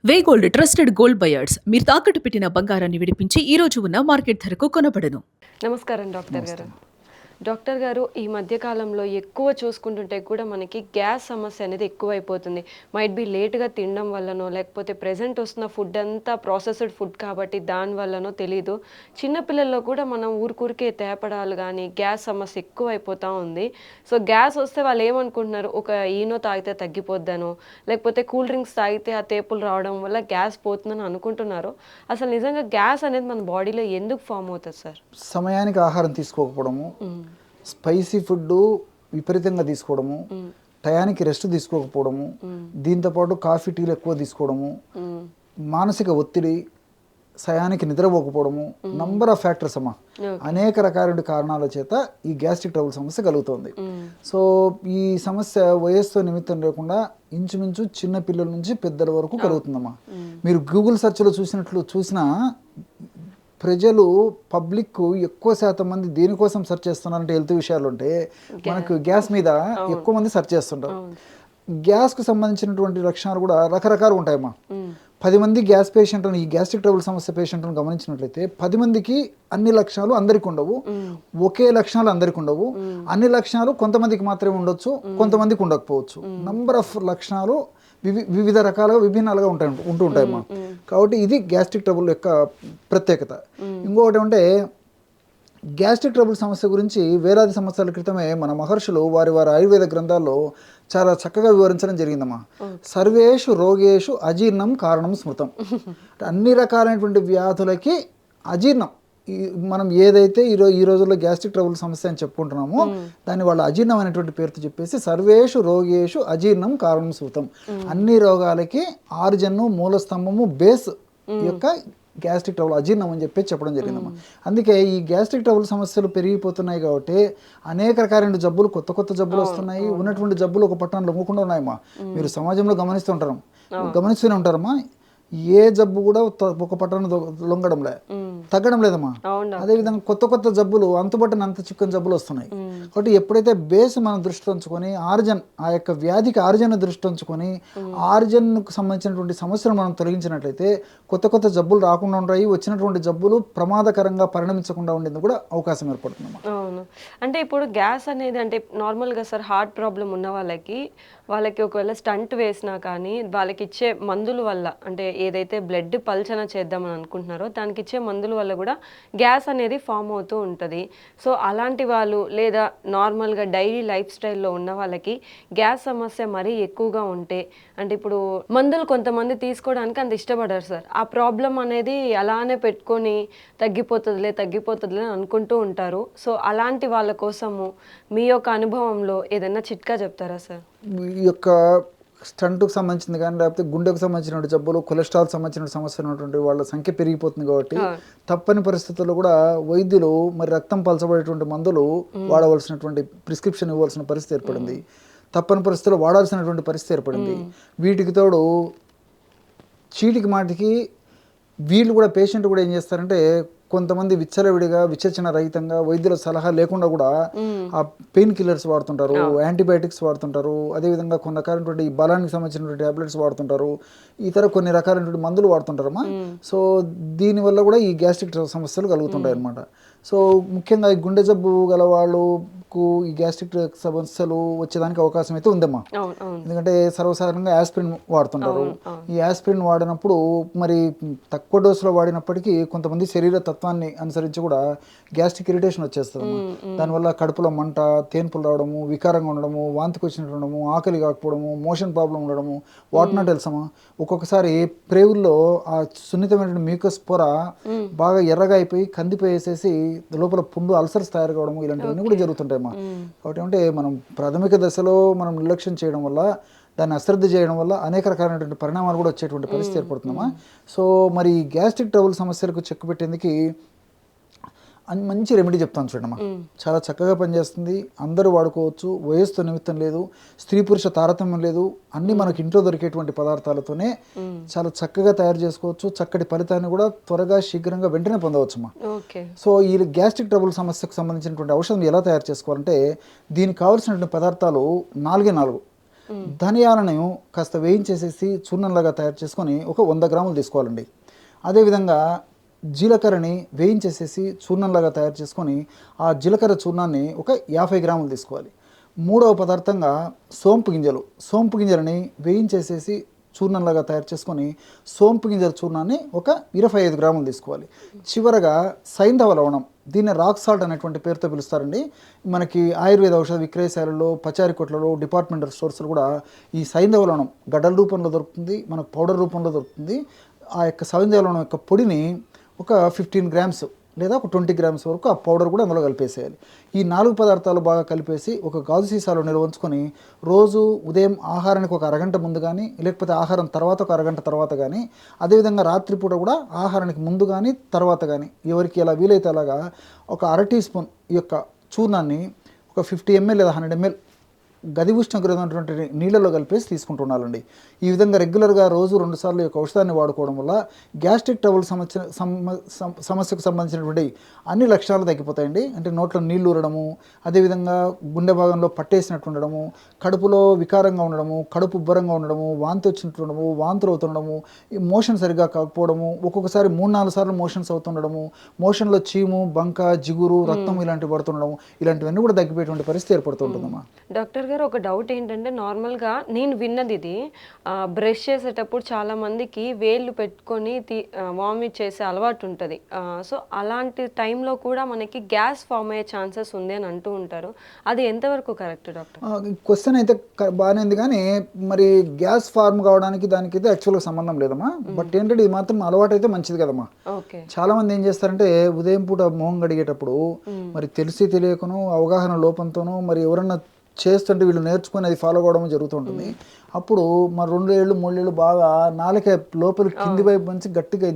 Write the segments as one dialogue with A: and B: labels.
A: వే gold trusted gold buyers మీరు తాకట్టు పెట్టిన బంగారాన్ని విడిపించి ఈ రోజు ఉన్న మార్కెట్ ధరకు కొనబడును.
B: నమస్కారం డాక్టర్ గారు. డాక్టర్ గారు, ఈ మధ్య కాలంలో ఎక్కువ చూసుకుంటుంటే కూడా మనకి గ్యాస్ సమస్య అనేది ఎక్కువైపోతుంది. మైట్ బి లేట్గా తినడం వల్లనో, లేకపోతే ప్రెజెంట్ వస్తున్న ఫుడ్ అంతా ప్రాసెస్డ్ ఫుడ్ కాబట్టి దాని వల్లనో తెలీదు, చిన్నపిల్లల్లో కూడా మనం ఊరికే తేపడాలు కానీ గ్యాస్ సమస్య ఎక్కువైపోతూ ఉంది. సో గ్యాస్ వస్తే వాళ్ళు ఏమనుకుంటున్నారు, ఒక ఈనో తాగితే తగ్గిపోద్దనో, లేకపోతే కూల్ డ్రింక్స్ తాగితే ఆ తేపులు రావడం వల్ల గ్యాస్ పోతుందని అనుకుంటున్నారు. అసలు నిజంగా గ్యాస్ అనేది మన బాడీలో ఎందుకు ఫామ్ అవుతుంది సార్?
C: సమయానికి ఆహారం తీసుకోకపోవడము, స్పైసీ ఫుడ్ విపరీతంగా తీసుకోవడము, టయానికి రెస్ట్ తీసుకోకపోవడము, దీంతోపాటు కాఫీ టీలు ఎక్కువ తీసుకోవడము, మానసిక ఒత్తిడి, సమయానికి నిద్రపోకపోవడము, నంబర్ ఆఫ్ ఫ్యాక్టర్స్ అమ్మా, అనేక రకాల కారణాల చేత ఈ గ్యాస్ట్రిక్ ట్రబుల్ సమస్య కలుగుతుంది. సో ఈ సమస్య వయస్సుతో నిమిత్తం లేకుండా ఇంచుమించు చిన్న పిల్లల నుంచి పెద్దల వరకు కలుగుతుందమ్మా. మీరు గూగుల్ సెర్చ్లో చూసినా ప్రజలు పబ్లిక్ ఎక్కువ శాతం మంది దేనికోసం సెర్చ్ చేస్తున్నారంటే హెల్త్ విషయాలు ఉంటే మనకు గ్యాస్ మీద ఎక్కువ మంది సెర్చ్ చేస్తుంటారు. గ్యాస్కు సంబంధించినటువంటి లక్షణాలు కూడా రకరకాలు ఉంటాయమ్మా. 10 మంది గ్యాస్ పేషెంట్లను, ఈ గ్యాస్ట్రిక్ ట్రబుల్ సమస్య పేషెంట్లను గమనించినట్లయితే 10 మందికి అన్ని లక్షణాలు అందరికి ఉండవు, ఒకే లక్షణాలు అందరికి ఉండవు. అన్ని లక్షణాలు కొంతమందికి మాత్రమే ఉండొచ్చు, కొంతమందికి ఉండకపోవచ్చు. నంబర్ ఆఫ్ లక్షణాలు వివిధ రకాలుగా విభిన్నాలుగా ఉంటూ ఉంటాయమ్మా. కాబట్టి ఇది గ్యాస్ట్రిక్ ట్రబుల్ యొక్క ప్రత్యేకత. ఇంకొకటి అంటే గ్యాస్ట్రిక్ ట్రబుల్ సమస్య గురించి వేలాది సంవత్సరాల క్రితమే మన మహర్షులు వారి ఆయుర్వేద గ్రంథాల్లో చాలా చక్కగా వివరించడం జరిగిందమ్మా. సర్వేషు రోగేషు అజీర్ణం కారణం స్మృతం. అన్ని రకాలైనటువంటి వ్యాధులకి అజీర్ణం, మనం ఏదైతే ఈ రోజుల్లో గ్యాస్ట్రిక్ ట్రబుల్ సమస్య అని చెప్పుకుంటున్నామో దాన్ని వాళ్ళ అజీర్ణం అనేటువంటి పేరుతో చెప్పేసి సర్వేషు రోగేషు అజీర్ణం కారణం సూతం. అన్ని రోగాలకి ఆర్జన్ను, మూలస్తంభము, బేస్ యొక్క గ్యాస్ట్రిక్ ట్రబుల్ అజీర్ణం అని చెప్పడం జరిగిందమ్మా. అందుకే ఈ గ్యాస్ట్రిక్ ట్రబుల్ సమస్యలు పెరిగిపోతున్నాయి కాబట్టి అనేక రకాలైన జబ్బులు, కొత్త జబ్బులు వస్తున్నాయి. ఉన్నటువంటి జబ్బులు ఒక పట్టణంలో లొంగకుండా ఉన్నాయమ్మా. మీరు సమాజంలో గమనిస్తూనే ఉంటారమ్మా. ఏ జబ్బు కూడా ఒక పట్టణం లొంగడంలే, తగ్గడం లేదమ్మా. అదేవిధంగా కొత్త జబ్బులు, అంత చిక్కని జబ్బులు వస్తున్నాయి. కాబట్టి ఎప్పుడైతే బేస్ మనం దృష్టి ఉంచుకొని ఆర్జన్, ఆ యొక్క వ్యాధికి ఆర్జన్ దృష్టి ఉంచుకొని ఆర్జన్కు సంబంధించినటువంటి సమస్యలు మనం తొలగించినట్లయితే కొత్త జబ్బులు రాకుండా ఉంటాయి. వచ్చినటువంటి జబ్బులు ప్రమాదకరంగా పరిణమించకుండా ఉండేందుకు కూడా అవకాశం ఏర్పడుతుందమ్మా.
B: అవును. అంటే ఇప్పుడు గ్యాస్ అనేది అంటే నార్మల్గా సార్ హార్ట్ ప్రాబ్లం ఉన్న వాళ్ళకి ఒకవేళ స్టంట్ వేసినా కానీ వాళ్ళకి ఇచ్చే మందుల వల్ల, అంటే ఏదైతే బ్లడ్ పల్చన చేద్దామని అనుకుంటున్నారో దానికి ఇచ్చే మందుల వల్ల కూడా గ్యాస్ అనేది ఫామ్ అవుతూ ఉంటుంది. సో అలాంటి వాళ్ళు, లేదా నార్మల్గా డైలీ లైఫ్ స్టైల్లో ఉన్న వాళ్ళకి గ్యాస్ సమస్య మరీ ఎక్కువగా ఉంటే, అంటే ఇప్పుడు మందులు కొంతమంది తీసుకోవడానికి అంత ఇష్టపడరు సార్. ఆ ప్రాబ్లం అనేది అలానే పెట్టుకొని తగ్గిపోతుందిలే అని అనుకుంటూ ఉంటారు. సో అలాంటి వాళ్ళ కోసము మీ యొక్క అనుభవంలో ఏదైనా చిట్కా చెప్తారా సార్?
C: ఈ యొక్క స్టంట్కు సంబంధించింది కానీ, లేకపోతే గుండెకు సంబంధించిన జబ్బులు, కొలెస్ట్రాల్ సంబంధించిన సమస్యలు ఉన్నటువంటి వాళ్ళ సంఖ్య పెరిగిపోతుంది. కాబట్టి తప్పని పరిస్థితుల్లో కూడా వైద్యులు మరి రక్తం పలచబడేటువంటి మందులు వాడవలసినటువంటి, ప్రిస్క్రిప్షన్ ఇవ్వాల్సిన పరిస్థితి ఏర్పడింది. తప్పని పరిస్థితుల్లో వాడాల్సినటువంటి పరిస్థితి ఏర్పడింది. వీటికి తోడు చీటికి మాటికి వీళ్ళు కూడా, పేషెంట్ కూడా ఏం చేస్తారంటే కొంతమంది విచ్చలవిడిగా, విచక్షణ రహితంగా, వైద్యుల సలహా లేకుండా కూడా ఆ పెయిన్ కిల్లర్స్ వాడుతుంటారు, యాంటీబయాటిక్స్ వాడుతుంటారు. అదేవిధంగా కొన్ని రకాలైనటువంటి బలానికి సంబంధించినటువంటి ట్యాబ్లెట్స్ వాడుతుంటారు, ఇతర కొన్ని రకాలైనటువంటి మందులు వాడుతుంటారమ్మా. సో దీనివల్ల కూడా ఈ గ్యాస్ట్రిక్ సమస్యలు కలుగుతుంటాయి అన్నమాట. సో ముఖ్యంగా ఈ గుండె జబ్బు గల వాళ్ళకు ఈ గ్యాస్ట్రిక్ సమస్యలు వచ్చేదానికి అవకాశం అయితే ఉందమ్మా. ఎందుకంటే సర్వసాధారణంగా యాస్పిరిన్ వాడుతుంటారు. ఈ యాస్పిరిన్ వాడినప్పుడు మరి తక్కువ డోసులో వాడినప్పటికీ కొంతమంది శరీర తత్వాన్ని అనుసరించి కూడా గ్యాస్ట్రిక్ ఇరిటేషన్ వచ్చేస్తుంది. దానివల్ల కడుపులో మంట, తేన్పులు రావడము, వికారంగా ఉండడము, వాంతికి వచ్చినట్టు ఉండడము, ఆకలి కాకపోవడము, మోషన్ ప్రాబ్లం ఉండడము, వాటినా తెలుసమ్మా. ఒక్కొక్కసారి ప్రేవుల్లో ఆ సున్నితమైన మ్యూకస్ పొర బాగా ఎర్రగా అయిపోయి కందిపోయేసేసి లోపల పుండు, అల్సర్స్ తయారు కావడము, ఇలాంటివన్నీ కూడా జరుగుతుంటాయమ్మా. కాబట్టి అంటే మనం ప్రాథమిక దశలో మనం నిర్లక్ష్యం చేయడం వల్ల, దాన్ని అశ్రద్ధ చేయడం వల్ల అనేక రకాలైనటువంటి పరిణామాలు కూడా వచ్చేటువంటి పరిస్థితి ఏర్పడుతుందమ్మా. సో మరి గ్యాస్ట్రిక్ ట్రబుల్ సమస్యలకు చెక్ పెట్టేందుకు మంచి రెమెడీ చెప్తాను చూడమ్మా. చాలా చక్కగా పనిచేస్తుంది, అందరూ వాడుకోవచ్చు. వయస్సుతో నిమిత్తం లేదు, స్త్రీ పురుష తారతమ్యం లేదు. అన్నీ మనకి ఇంట్లో దొరికేటువంటి పదార్థాలతోనే చాలా చక్కగా తయారు చేసుకోవచ్చు. చక్కటి ఫలితాన్ని కూడా త్వరగా, శీఘ్రంగా, వెంటనే పొందవచ్చమ్మా. సో ఈ గ్యాస్ట్రిక్ ట్రబుల్ సమస్యకు సంబంధించినటువంటి ఔషధం ఎలా తయారు చేసుకోవాలంటే, దీనికి కావాల్సినటువంటి పదార్థాలు 4. ధనియాలను కాస్త వేయించేసేసి చూర్ణంలాగా తయారు చేసుకొని ఒక 100 గ్రాములు తీసుకోవాలండి. అదేవిధంగా జీలకర్రని వేయించేసేసి చూర్ణంలాగా తయారు చేసుకొని ఆ జీలకర్ర చూర్ణాన్ని ఒక 50 గ్రాములు తీసుకోవాలి. మూడవ పదార్థంగా సోంపు గింజలని వేయించేసేసి చూర్ణంలాగా తయారు చేసుకొని సోంపు గింజల చూర్ణాన్ని ఒక 25 గ్రాములు తీసుకోవాలి. చివరగా సైంధవ లవణం, దీన్ని రాక్ సాల్ట్ అనేటువంటి పేరుతో పిలుస్తారండి. మనకి ఆయుర్వేద ఔషధ విక్రయశాలల్లో, పచారీ కొట్లలో, డిపార్ట్మెంటల్ స్టోర్స్లో కూడా ఈ సైంధవ లవణం గడ్డల రూపంలో దొరుకుతుంది, మనకు పౌడర్ రూపంలో దొరుకుతుంది. ఆ యొక్క సైంధవ లవణం యొక్క పొడిని ఒక 15 గ్రామ్స్ లేదా ఒక 20 గ్రామ్స్ వరకు ఆ పౌడర్ కూడా అందులో కలిపేసేయాలి. ఈ 4 పదార్థాలు బాగా కలిపేసి ఒక గాజు సీసాలో నిల్వ ఉంచుకొని రోజు ఉదయం ఆహారానికి ఒక అరగంట ముందు కానీ, లేకపోతే ఆహారం తర్వాత ఒక అరగంట తర్వాత కానీ, అదేవిధంగా రాత్రిపూట కూడా ఆహారానికి ముందు కానీ తర్వాత కానీ ఎవరికి ఎలా వీలైతే అలాగా ఒక అర టీ స్పూన్ ఈ యొక్క చూర్ణాన్ని ఒక 50 ml లేదా 100 ml గది ఉష్ణోగ్రత ఉన్నటువంటి నీళ్ళలో కలిపేసి తీసుకుంటుండాలండి. ఈ విధంగా రెగ్యులర్గా రోజు 2 సార్లు ఈ యొక్క ఔషధాన్ని వాడుకోవడం వల్ల గ్యాస్ట్రిక్ ట్రబుల్ సమస్యకు సంబంధించినటువంటి అన్ని లక్షణాలు తగ్గిపోతాయండి. అంటే నోట్లో నీళ్లు ఊరడము, అదేవిధంగా గుండె భాగంలో పట్టేసినట్టు ఉండడము, కడుపులో వికారంగా ఉండడము, కడుపు ఉబ్బరంగా ఉండడము, వాంతి వచ్చినట్టు ఉండడము, వాంతులు అవుతుండడము, ఈ మోషన్ సరిగ్గా కాకపోవడము, ఒక్కొక్కసారి 3-4 సార్లు మోషన్స్ అవుతుండడము, మోషన్లో చీము, బంక, జిగురు, రక్తం ఇలాంటివి పడుతుండడము, ఇలాంటివన్నీ కూడా తగ్గిపోయేటువంటి పరిస్థితి ఏర్పడుతుంటుందమ్మా.
B: డాక్టర్ గారు, ఒక డౌట్ ఏంటంటే, నార్మల్గా నేను విన్నది ఇది, బ్రష్ చేసేటప్పుడు చాలా మందికి వేళ్ళు పెట్టుకొని వామిట్ చేసే అలవాటు ఉంటుంది. సో అలాంటి టైంలో కూడా మనకి గ్యాస్ ఫామ్ అయ్యే ఛాన్సెస్ ఉంది అని అంటూ ఉంటారు. అది ఎంతవరకు కరెక్ట్ డాక్టర్?
C: క్వశ్చన్ అయితే బాగానే ఉంది, కానీ మరి గ్యాస్ ఫార్మ్ కావడానికి దానికి అయితే యాక్చువల్గా సంబంధం లేదమ్మా. బట్ ఏంటంటే ఇది మాత్రం అలవాటు అయితే మంచిది కదమ్మా.
B: ఓకే.
C: చాలా మంది ఏం చేస్తారంటే ఉదయం పూట మొహం కడిగేటప్పుడు మరి తెలిసి తెలియకను అవగాహన లోపంతోనూ మరి ఎవరన్నా చేస్తుంటే వీళ్ళు నేర్చుకొని అది ఫాలో అవ్వడం జరుగుతుంటుంది. అప్పుడు మరి 2 ఏళ్ళు 3 ఏళ్ళు బాగా నాలుక లోపల కింది వైపు నుంచి గట్టిగా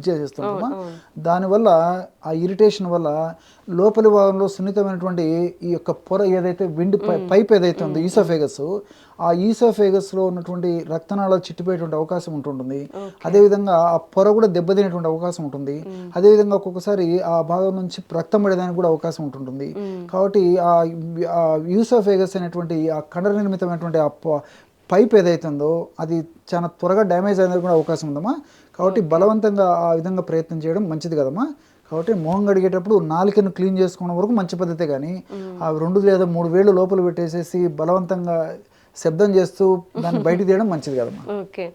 C: చేసేస్తుంటామా. దానివల్ల ఆ ఇరిటేషన్ వల్ల లోపలి భాగంలో సున్నితమైనటువంటి ఈ యొక్క పొర ఏదైతే పైప్ ఏదైతే ఉందో ఈసోఫేగస్, ఆ ఈసోఫేగస్లో ఉన్నటువంటి రక్తనాళాలు చిట్టిపోయేటువంటి అవకాశం ఉంటుంటుంది. అదేవిధంగా ఆ పొర కూడా దెబ్బతినేటువంటి అవకాశం ఉంటుంది. అదేవిధంగా ఒక్కొక్కసారి ఆ భాగం నుంచి రక్తం పడేదానికి కూడా అవకాశం ఉంటుంటుంది. కాబట్టి ఆ ఈసోఫేగస్ అనేటువంటి ఆ కండ నిర్మితమైనటువంటి ఆ పైప్ ఏదైతే ఉందో అది చాలా త్వరగా డ్యామేజ్ అనేది కూడా అవకాశం ఉందమ్మా. కాబట్టి బలవంతంగా ఆ విధంగా ప్రయత్నం చేయడం మంచిది కదమ్మా. కాబట్టి మొహం కడిగేటప్పుడు నాలుకను క్లీన్ చేసుకోవడం వరకు మంచి పద్ధతే, కానీ ఆ 2 లేదా 3 వేళ్ళు లోపల పెట్టేసేసి బలవంతంగా శబ్దం చేస్తూ దాన్ని బయటికి తీయడం మంచిది కదమ్మా.
B: ఓకే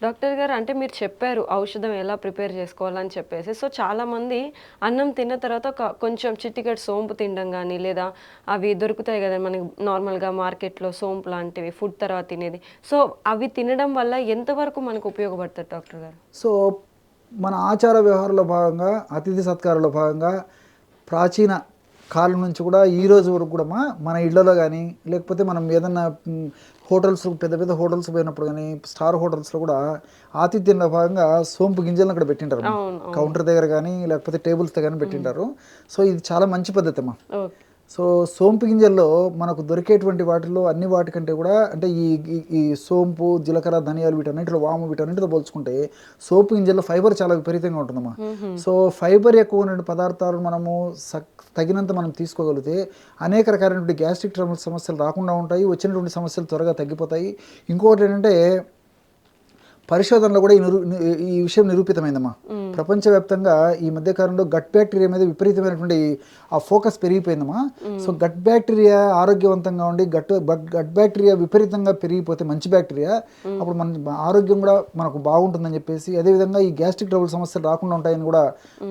B: డాక్టర్ గారు, అంటే మీరు చెప్పారు ఔషధం ఎలా ప్రిపేర్ చేసుకోవాలని చెప్పేసి. సో చాలామంది అన్నం తిన్న తర్వాత కొంచెం చిటికెడు సోంపు తినడం కానీ, లేదా అవి దొరుకుతాయి కదా మనకి నార్మల్గా మార్కెట్లో సోంపు లాంటివి ఫుడ్ తర్వాత తినేది. సో అవి తినడం వల్ల ఎంతవరకు మనకు ఉపయోగపడుతుంది డాక్టర్ గారు?
C: సో మన ఆచార వ్యవహారంలో భాగంగా, అతిథి సత్కారంలో భాగంగా ప్రాచీన కాలం నుంచి కూడా ఈ రోజు వరకు కూడా మన ఇళ్లలో కానీ, లేకపోతే మనం ఏదన్నా హోటల్స్, పెద్ద పెద్ద హోటల్స్ పోయినప్పుడు కానీ, స్టార్ హోటల్స్లో కూడా ఆతిథ్యంలో భాగంగా సోంపు గింజలను అక్కడ పెట్టింటారు. కౌంటర్ దగ్గర కానీ లేకపోతే టేబుల్స్ దగ్గర పెట్టింటారు. సో ఇది చాలా మంచి పద్ధతి అమ్మా. సో సోంపు గింజల్లో మనకు దొరికేటువంటి వాటిల్లో అన్ని వాటికంటే కూడా, అంటే ఈ సోంపు, జీలకర్ర, ధనియాలు, వీటన్నిటిలో వాము, వీటన్నిటితో పోల్చుకుంటే సోంపు గింజల్లో ఫైబర్ చాలా విపరీతంగా ఉంటుందమ్మా. సో ఫైబర్ ఎక్కువ ఉన్న పదార్థాలు మనము తగినంత మనం తీసుకోగలిగితే అనేక రకాలైనటువంటి గ్యాస్ట్రిక్ ట్రబుల్ సమస్యలు రాకుండా ఉంటాయి, వచ్చినటువంటి సమస్యలు త్వరగా తగ్గిపోతాయి. ఇంకొకటి ఏంటంటే పరిశోధనలో కూడా ఈ విషయం నిరూపితమైందమ్మా. ప్రపంచవ్యాప్తంగా ఈ మధ్య కాలంలో గట్ బ్యాక్టీరియా మీద విపరీతమైనటువంటి ఆ ఫోకస్ పెరిగిపోయిందమ్మా. సో గట్ బ్యాక్టీరియా ఆరోగ్యవంతంగా ఉండి గట్ బ్యాక్టీరియా విపరీతంగా పెరిగిపోతే మంచి బ్యాక్టీరియా, అప్పుడు మన ఆరోగ్యం కూడా మనకు బాగుంటుందని చెప్పేసి, అదేవిధంగా ఈ గ్యాస్ట్రిక్ ట్రబుల్ సమస్యలు రాకుండా ఉంటాయని కూడా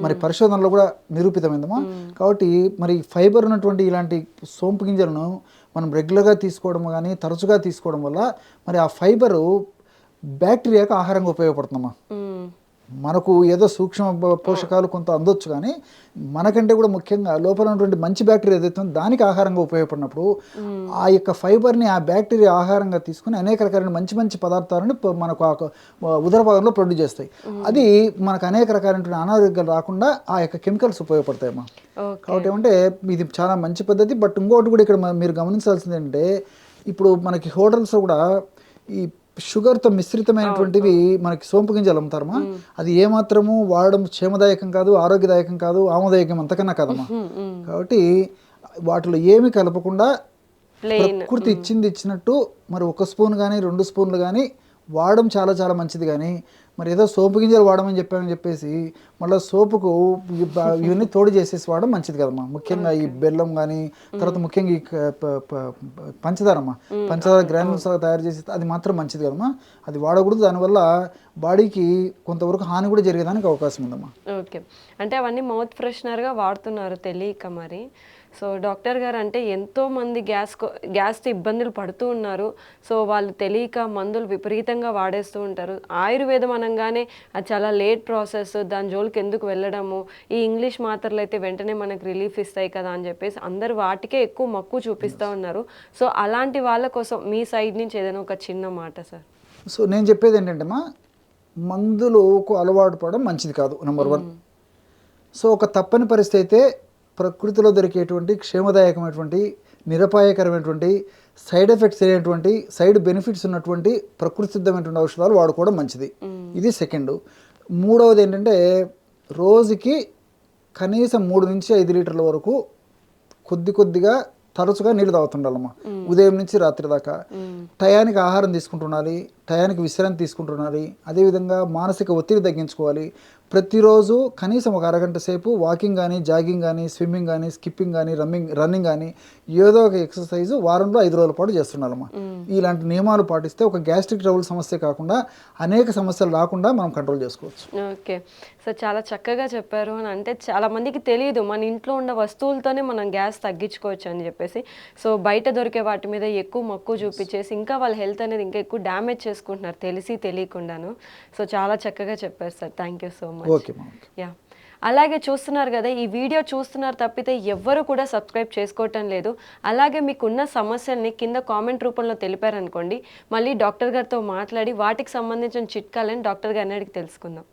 C: మరి పరిశోధనలో కూడా నిరూపితమైందమ్మా. కాబట్టి మరి ఫైబర్ ఉన్నటువంటి ఇలాంటి సోంపు గింజలను మనం రెగ్యులర్గా తీసుకోవడం కానీ, తరచుగా తీసుకోవడం వల్ల మరి ఆ ఫైబరు బ్యాక్టీరియాకు ఆహారంగా ఉపయోగపడుతుందమ్మా. మనకు ఏదో సూక్ష్మ పోషకాలు కొంత అందొచ్చు, కానీ మనకంటే కూడా ముఖ్యంగా లోపల ఉన్నటువంటి మంచి బ్యాక్టీరియా ఏదైతే ఉందో దానికి ఆహారంగా ఉపయోగపడినప్పుడు ఆ యొక్క ఫైబర్ని ఆ బ్యాక్టీరియా ఆహారంగా తీసుకుని అనేక రకాలైన మంచి మంచి పదార్థాలను మనకు ఉదర భాగంలో ప్రొడ్యూస్ చేస్తాయి. అది మనకు అనేక రకాలైన అనారోగ్యాలు రాకుండా ఆ యొక్క కెమికల్స్ ఉపయోగపడతాయమ్మా. కాబట్టి ఏమంటే ఇది చాలా మంచి పద్ధతి. బట్ ఇంకోటి కూడా ఇక్కడ మీరు గమనించాల్సింది ఏంటంటే, ఇప్పుడు మనకి హోటల్స్లో కూడా ఈ షుగర్తో మిశ్రితమైనటువంటివి మనకి సోంపు గింజలు అమ్ముతారమ్మా. అది ఏమాత్రము వాడడం క్షేమదాయకం కాదు, ఆరోగ్యదాయకం కాదు, ఆమోదాయకం అంతకన్నా కాదమ్మా. కాబట్టి వాటిలో ఏమి కలపకుండా
B: ప్లెయిన్
C: ప్రకృతి ఇచ్చింది ఇచ్చినట్టు మరి 1 స్పూన్ కానీ 2 స్పూన్లు కానీ వాడడం చాలా చాలా మంచిది. కానీ మరి ఏదో సోపు గింజలు వాడమని చెప్పేసి మళ్ళీ సోపుకు ఇవన్నీ తోడు చేసేసి వాడడం మంచిది కదమ్మా. ముఖ్యంగా ఈ బెల్లం కానీ, తర్వాత ముఖ్యంగా ఈ పంచదారమ్మా, పంచదార గ్రాన్యూల్స్ తయారు చేసి అది మాత్రం మంచిది కదమ్మా. అది వాడకూడదు. దానివల్ల బాడీకి కొంతవరకు హాని కూడా జరిగేదానికి అవకాశం ఉందమ్మా.
B: ఓకే, అంటే అవన్నీ మౌత్ ఫ్రెషనర్గా వాడుతున్నారు తెలియక మరి. సో డాక్టర్ గారు, అంటే ఎంతోమంది గ్యాస్తో ఇబ్బందులు పడుతూ ఉన్నారు. సో వాళ్ళు తెలియక మందులు విపరీతంగా వాడేస్తూ ఉంటారు. ఆయుర్వేదం అనగానే అది చాలా లేట్ ప్రాసెస్, దాని జోలికి ఎందుకు వెళ్ళడము, ఈ ఇంగ్లీష్ మాత్రలు అయితే వెంటనే మనకు రిలీఫ్ ఇస్తాయి కదా అని చెప్పేసి అందరు వాటికే ఎక్కువ మక్కువ చూపిస్తూ ఉన్నారు. సో అలాంటి వాళ్ళ కోసం మీ సైడ్ నుంచి ఏదైనా ఒక చిన్న మాట సార్.
C: సో నేను చెప్పేది ఏంటంటే మందులకు అలవాటు పడడం మంచిది కాదు, నెంబర్ 1. సో ఒక తప్పని పరిస్థితి అయితే ప్రకృతిలో దొరికేటువంటి క్షేమదాయకమైనటువంటి, నిరపాయకరమైనటువంటి, సైడ్ ఎఫెక్ట్స్ అయినటువంటి, సైడ్ బెనిఫిట్స్ ఉన్నటువంటి ప్రకృతి సిద్ధమైనటువంటి ఔషధాలు వాడుకోవడం మంచిది. ఇది సెకండ్. మూడవది ఏంటంటే రోజుకి కనీసం 3 నుంచి 5 లీటర్ల వరకు కొద్దిగా తరచుగా నీళ్ళు తాగుతుండాలమ్మా. ఉదయం నుంచి రాత్రి దాకా టయానికి ఆహారం తీసుకుంటుండాలి, టయానికి విశ్రాంతి తీసుకుంటుండాలి. అదేవిధంగా మానసిక ఒత్తిడి తగ్గించుకోవాలి. ప్రతిరోజు కనీసం ఒక అరగంట సేపు వాకింగ్ కానీ, జాగింగ్ కానీ, స్విమ్మింగ్ కానీ, స్కిప్పింగ్ కానీ, రన్నింగ్ కానీ ఏదో ఒక ఎక్సర్సైజ్ వారంలో 5 రోజుల పాటు చేస్తుండాలమ్మా. ఇలాంటి నియమాలు పాటిస్తే ఒక గ్యాస్ట్రిక్ ట్రబుల్ సమస్య కాకుండా అనేక సమస్యలు రాకుండా మనం కంట్రోల్ చేసుకోవచ్చు.
B: ఓకే సార్, చాలా చక్కగా చెప్పారు. అని అంటే చాలా మందికి తెలియదు మన ఇంట్లో ఉన్న వస్తువులతోనే మనం గ్యాస్ తగ్గించుకోవచ్చు అని చెప్పేసి. సో బయట దొరికే వాటి మీద ఎక్కువ మక్కువ చూపించేసి ఇంకా వాళ్ళ హెల్త్ అనేది ఇంకా ఎక్కువ డ్యామేజ్ చేసుకుంటున్నారు తెలియకుండాను. సో చాలా చక్కగా చెప్పారు sir. Thank you so much.
C: Okay.
B: Yeah, అలాగే చూస్తున్నారు కదా, ఈ వీడియో చూస్తున్నారు తప్పితే ఎవ్వరు కూడా సబ్స్క్రైబ్ చేసుకోవటం లేదు. అలాగే మీకున్న సమస్యల్ని కింద కామెంట్ రూపంలో తెలిపారనుకోండి, మళ్ళీ డాక్టర్ గారితో మాట్లాడి వాటికి సంబంధించిన చిట్కాలని డాక్టర్ గారిని అడిగి తెలుసుకుందాం.